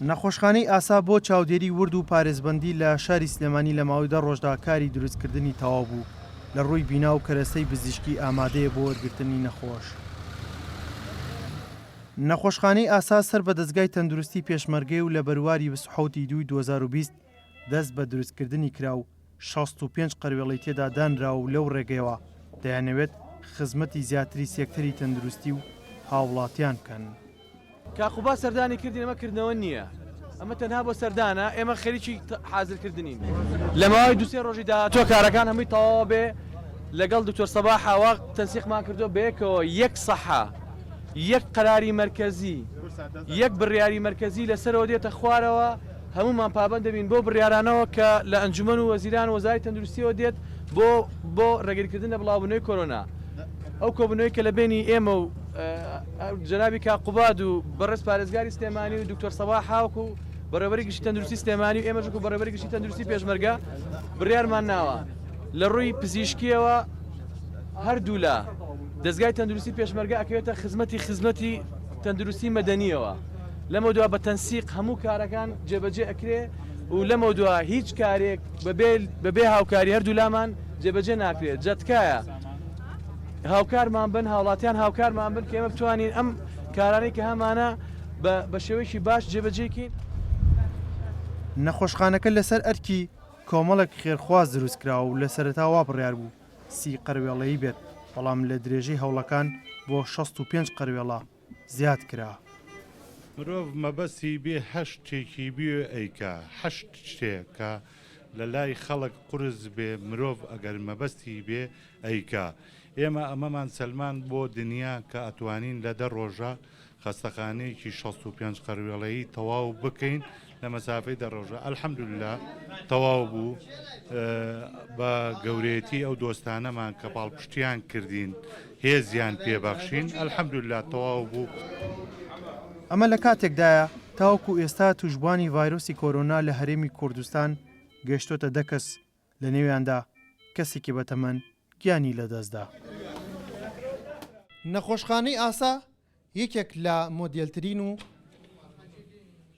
نەخۆشخانەی ئاسا بۆ چاودێری ورد و پارێزبەندی لە شاری سلێمانی لە ماوەی 10 ڕۆژدا کاری دروستکردنی تەواو بوو لە ڕووی بینا و کەرەستەی بزیشکی ئامادەیە بۆ وەرگرتنی نەخۆش. نەخۆشخانەی ئاسا سەر بە دەستگای تەندروستی پێشمەرگەی و لە بەرواری 27 دوای 2020 دەست بە دروستکردنی کرا و 65 قەروێڵەی تێدا دانرا و لەو ڕێگەیەوە دەیانەوێت خزمەتی زیاتری سێکتەری تەندروستی و هاوڵاتیان بکەن. کاخوبا سەردانی کردی ئەمەکردنەوە نییە، ئەمە تەنها بۆ سەردانە، ئێمە خەریکی حازرکردنین. لە ماوەی دوسێ ڕۆژی داهاتوە کارەکان هەمووی تەواو بێ لەگەڵ دکتۆر سەباح حاوا تەنسیقمان کردو بەیەکەوە یەک سەحە، یەک قەراری مەرکەزی، یەک بڕیاری مەرکەزی لەسەرەوە دێتە خوارەوە، هەمومان پابەند دەبین بۆ بڕیارانەوە کە لە ئەنجومەن و وەزیران وەزاری تەندروستیەوە دێت بۆ ڕێگریکردن لە بڵاوبوونەوەی کۆرۆنا. ئەو کۆبوونەوەی کە لە بینی ئێمە و جەنابی کاقوباد و بەڕێز پارێزگاری سلێمانی و دکتۆر سەباح حاوک و بەڕێوەبەری گشتی تەندروستی سلێمانی و ئێمەش و بەڕێوەبەری گشتی تەندروستی پێشمەرگە بڕیارمان ناوە لە ڕووی پزیشکیەوە هەردوو لە دەستگای تەندروستی پێشمەرگە ئەکەوێتە خزمەتی تەندروستی مەدەنیەوە. لەمە دووە بە تەنسیق هەموو کارەکان جێبەجێ ئەکرێ و لەمە دووە هیچ کارێک بەبێ هاوکاری هەردوو لامان جێبەجێ ناکرێت. جەتکایە هاوکارمان بن، هاوڵاتیان هاوکارمان بن کە ئێمە بتوانین ئەم کارانەی کە هەمانە بە شێوەیەکی باش جێبەجێکین. نەخۆشخانەکە لەسەر ئەرکی کۆمەڵێک خێرخواز دروستکراوە و لە سەرەتاوا بڕیار بوو 30 قەروێڵەیی بێت، بەڵام لە درێژەی هەوڵەکان بۆ 65 قەروێڵە زیاد کرا. مرۆڤ مەبەستی بێ هەشت شتێکی بێ ئەیکا، هەشت شتێکە لە لای خەڵک قورس بێ مرۆڤ ئەگەر مەبەستی بێ ئەیکا. ئێمە ئەمەمان سەلمان بۆ دنیا کە ئەتوانین لە 10 ڕۆژە خەستەخانەیەکی 65 قەروێڵەیی تەواو بکەین لە مەسافەی 10 ڕۆژە. ئەلحەمدوللا تەواو بوو بە گەورەیەتی ئەو دۆستانەمان کە پاڵپشتیان کردین هێزیان پێبەخشین، ئەلحەمدوللا تەواو بوو. ئەمە لە کاتێکدایە تاوەکو ئێستا توشبوانی ڤایرۆسی کۆرۆنا لە هەرێمی کوردستان گەشتۆتە 10 کەس، لە نێویاندا کەسێکی بەتەمەن گیانی لەدەستدا. نەخۆشخانەی ئاسا یەکێک لە مۆدێلترین و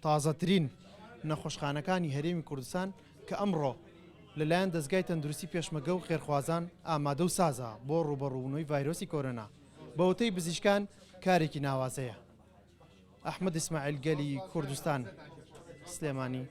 تازەترین نەخۆشخانەکانی هەرێمی کوردستان کە ئەمڕۆ لەلایەن دەستگای تەندروستی پێشمەرگە و خێرخوازان ئامادە و سازە بۆ ڕوبەڕوونەوەی ڤایرۆسی کۆرۆنا. بەوتەی بزیشکان کارێکی ناوازەیە. ئەحمەد ئیسماعیل گەلی کوردستان، سلێمانی.